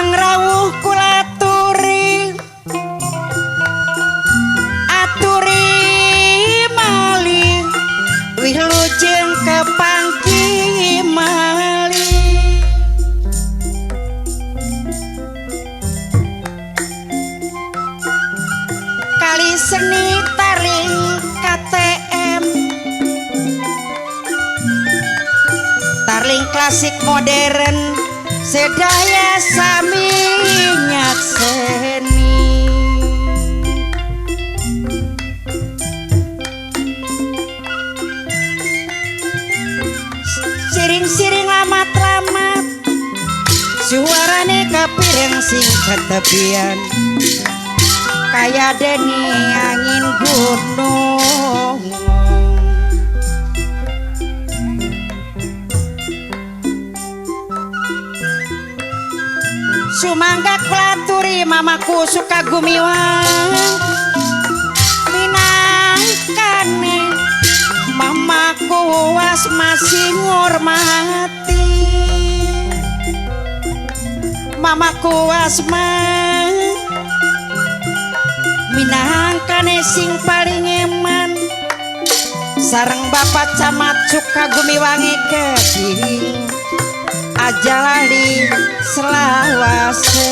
Sugeng rawuh kula aturi malih wilujeng kepangki malih kali seni taring KTM tarling klasik modern sedaya sami nyakseni siring-siring lamat-lamat suarane kapireng sing ketepian kaya deni angin gunung sumangga kulaturi mamaku suka gumiwang minangkane mamaku was masih ngormati mamaku wasma minangkane sing paling eman sareng bapak camat suka gumiwangi keding aja lali selawase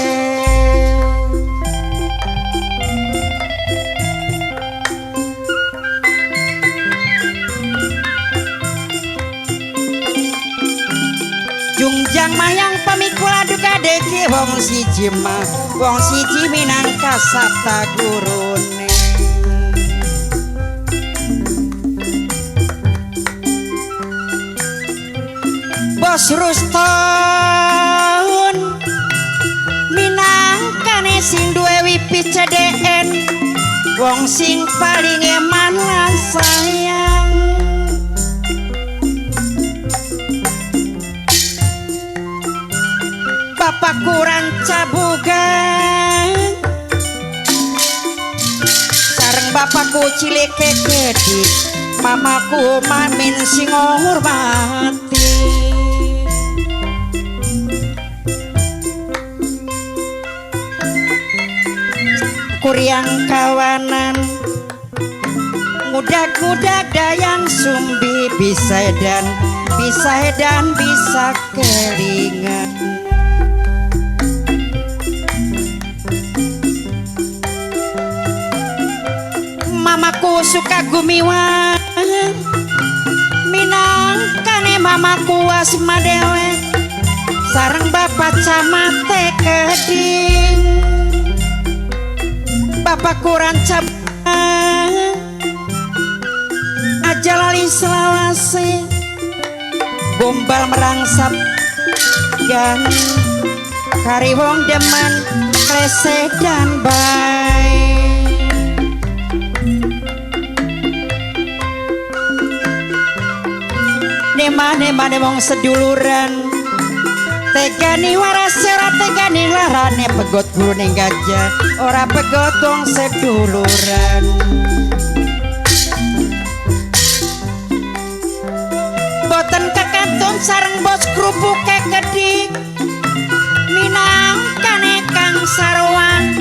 jungjang mayang pamikula duka deke wong siji mah wong siji minangka sabta gurune Bos Ruston minangkane sing duwe wipi CDN wong sing paling eman lan sayang bapakku ranca bugan sareng bapakku cilik kedik mamaku mamin sing ngurmati kuriang kawanan ngudak-ngudak dayang sumbi bisa edan bisa kelingan mamaku suka gumiwang minangkane mamaku asma dewe sareng bapak camat keding bapakku ranca aja lali selawase gombal merangsap dan kari wong demen klese dan baik nema-nema wong seduluran tegani waras ora tegani larane pegot gulune gajah ora pegot wong seduluran boten kekantun sareng bos kerupuk kedik minangkane kang sarwan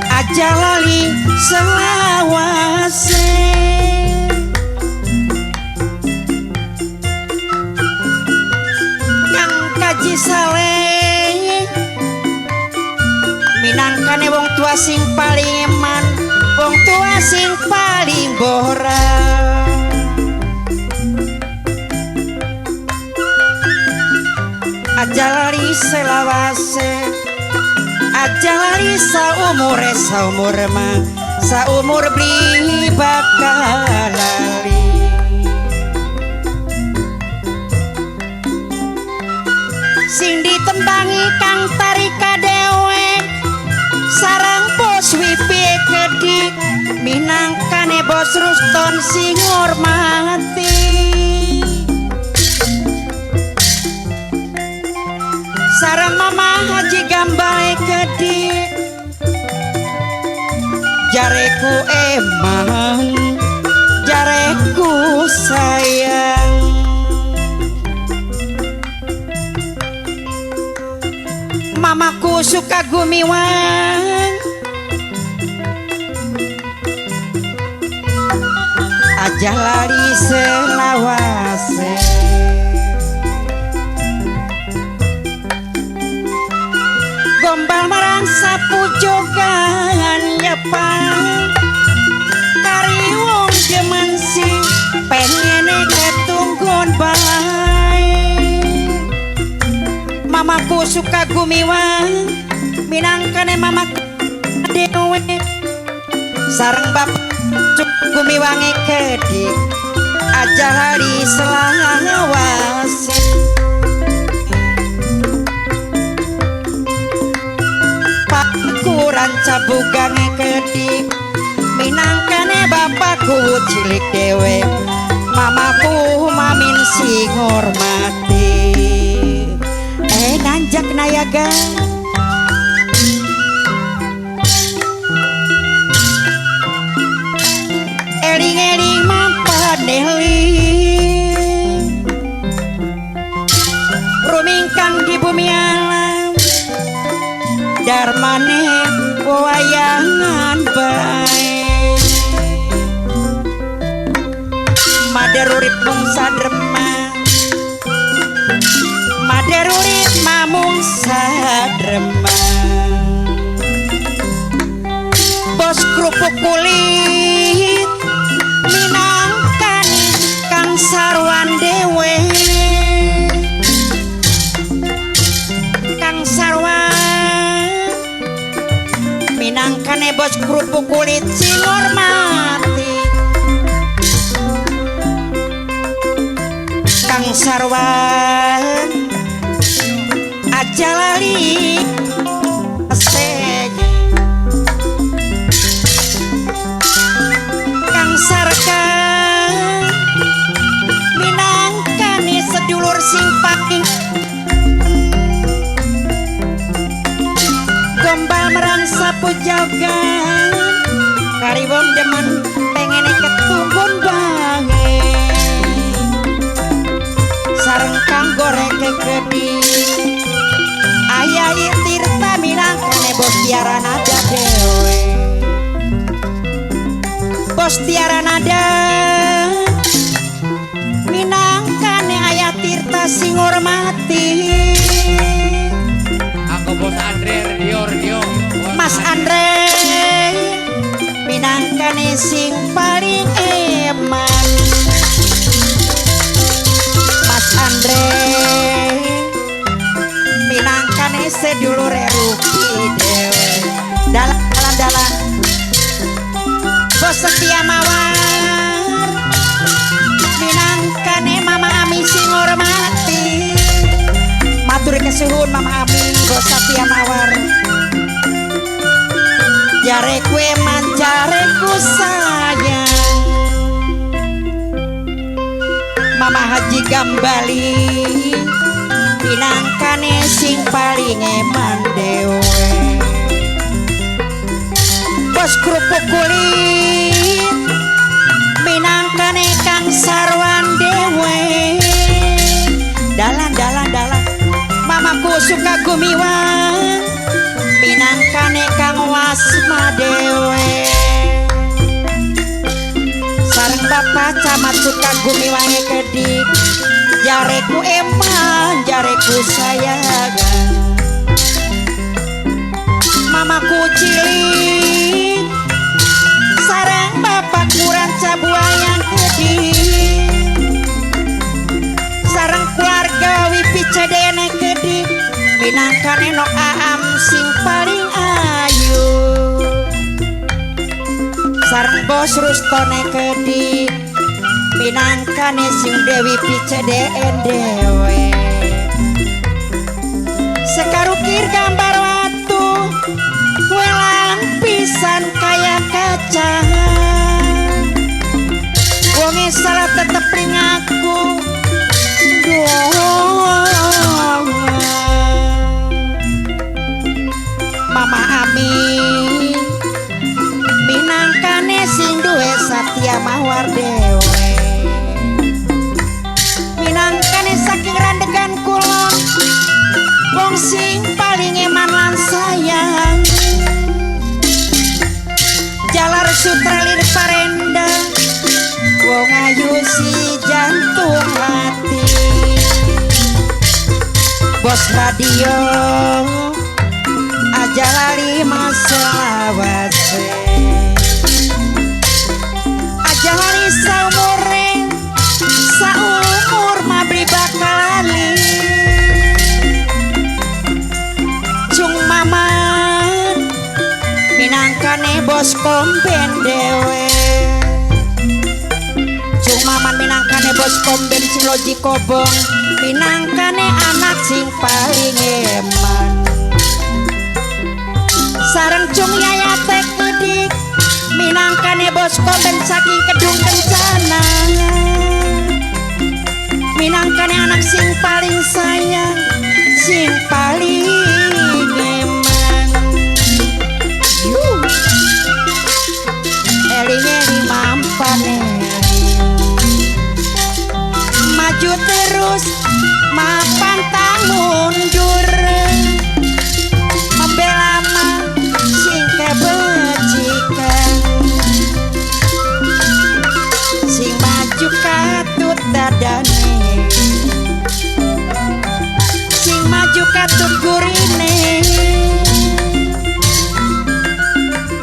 aja lali selawase Kaji saleh minangkane wong tua sing paling eman wong tua sing paling bora aja lali selawase aja lali saumur mah saumur beli bakal lali sing ditembangi kang tarika dewe sarang bos wipi kedik minangkane bos Ruston sing ngormati sarang mama Haji Gambale kedik jareku emang jareku sayang mamaku suka gumiwang aja lali selawase gombal marang sapu jogan ya pang kariwong jemensi pengen ketunggon bae mamaku suka gumiwang minangkane mamaku dewe sareng bapak gumiwangi kedik aja hari selawase pakku ranca bugangi kedik minangkane bapakku cilik dewe mamaku mamin sing hormati nanjak nayaga eling-eling mampaneli rumingkang di bumi alam darmane wayangan bae madarurip mung sadrema madarurip mamung sadrema bos kerupuk kulit minangkan kang sarwan dewe kang sarwan minangkane bos kerupuk kulit sing hormati kang sarwan aja lali aseg kang sarka minangkane sedulur sing paling gombal merang sapu jagan kariwong demen pengen ketunggun bange sareng kang goreng kedik ayah tirta minangkane bos tiara nada dewe bos tiara nada minangkane ayah tirta sing hormati aku bos Andre radio Mas Andre minangkane sing paling eman Mas Andre minangkane sedulur Ruki dewe dalan bos setia mawar minangkane mama Ami sing hormati matur kesuhun mama Ami bos setia mawar jareku eman jareku sayang mama Haji Gambali minangkane sing paling eman dewe bos kerupuk kulit minangkane kang sarwan dewe dalan mamaku suka gumiwang minangkane kang wasma dewe sareng bapak camat suka gumiwangi kedik jareku eman jareku sayang mamaku cilik sareng bapak kurang cabuayang kedik sareng keluarga wipi cedene kedik minangkane nok aam sing paling ayu sareng bos rustone kedik minangkane sing dewi picedeen dewe sekarukir gambar watu welang pisan kaya kaca wonge salah tetep ring aku Mama Ami minangkane sing duwe satya mawar dewe minangkane saking randegan kula wong sing paling eman lan sayang jalar sutralir parenda wong ayu si jantung hati bos radio aja lali maselawase aja lali saumur mabri bakalali cung maman minangkane bos komben dewe cung maman minangkane bos komben sing loji kobong minangkane anak sing paling eman sareng cung yaya teh kedik minangkane bos komben saking kedung kencana minangkane anak sing paling sayang sing paling eman eling-eling mampane maju terus mapan tang mundur membela sing kebecikan sing maju katut dadane sing maju katut gurine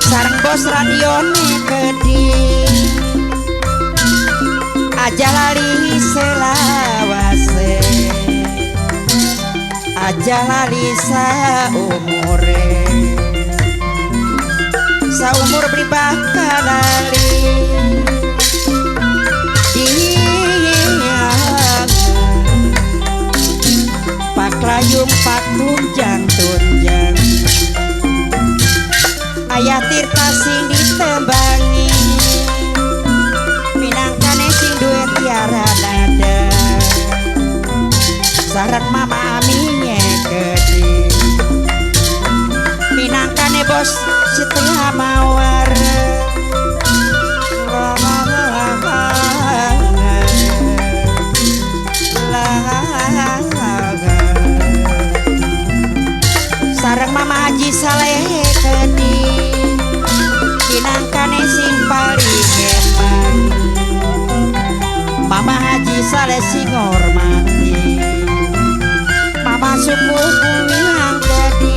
sareng bos radione keding aja lali selawase aja lali saumur beli bakal lali diang pak layung pak tunjang ayah tirta sing ditembangi minangkane sing duwe tiara nada sareng mama aminye gede minangkane bos setengah mawar sareng mama Haji Saleh gede minangkane sing paling eman mama Haji Saleh sing hormati mama suku minang gede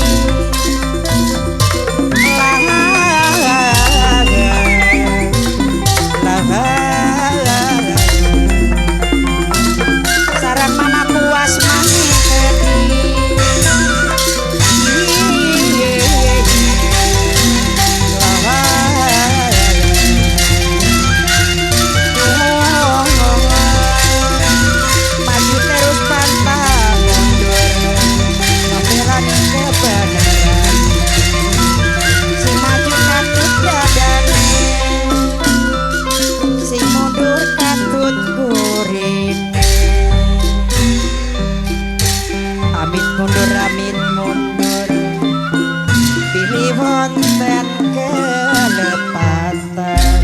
sareng mama puas maneh gede maju terus pantang mundur membelani kebenaran si maju katut dadane si mundur katut gurine amit mundur pilih wonten kelepatan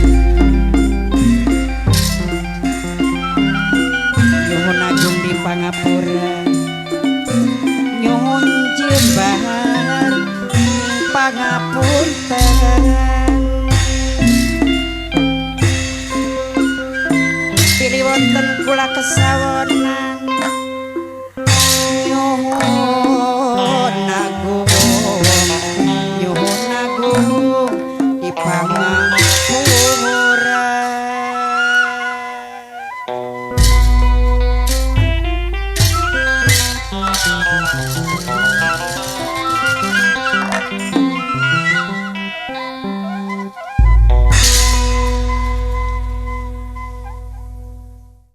nyuhun agung di Pangapura nyuhun jembar pangapunten pilih wonten kula kesawona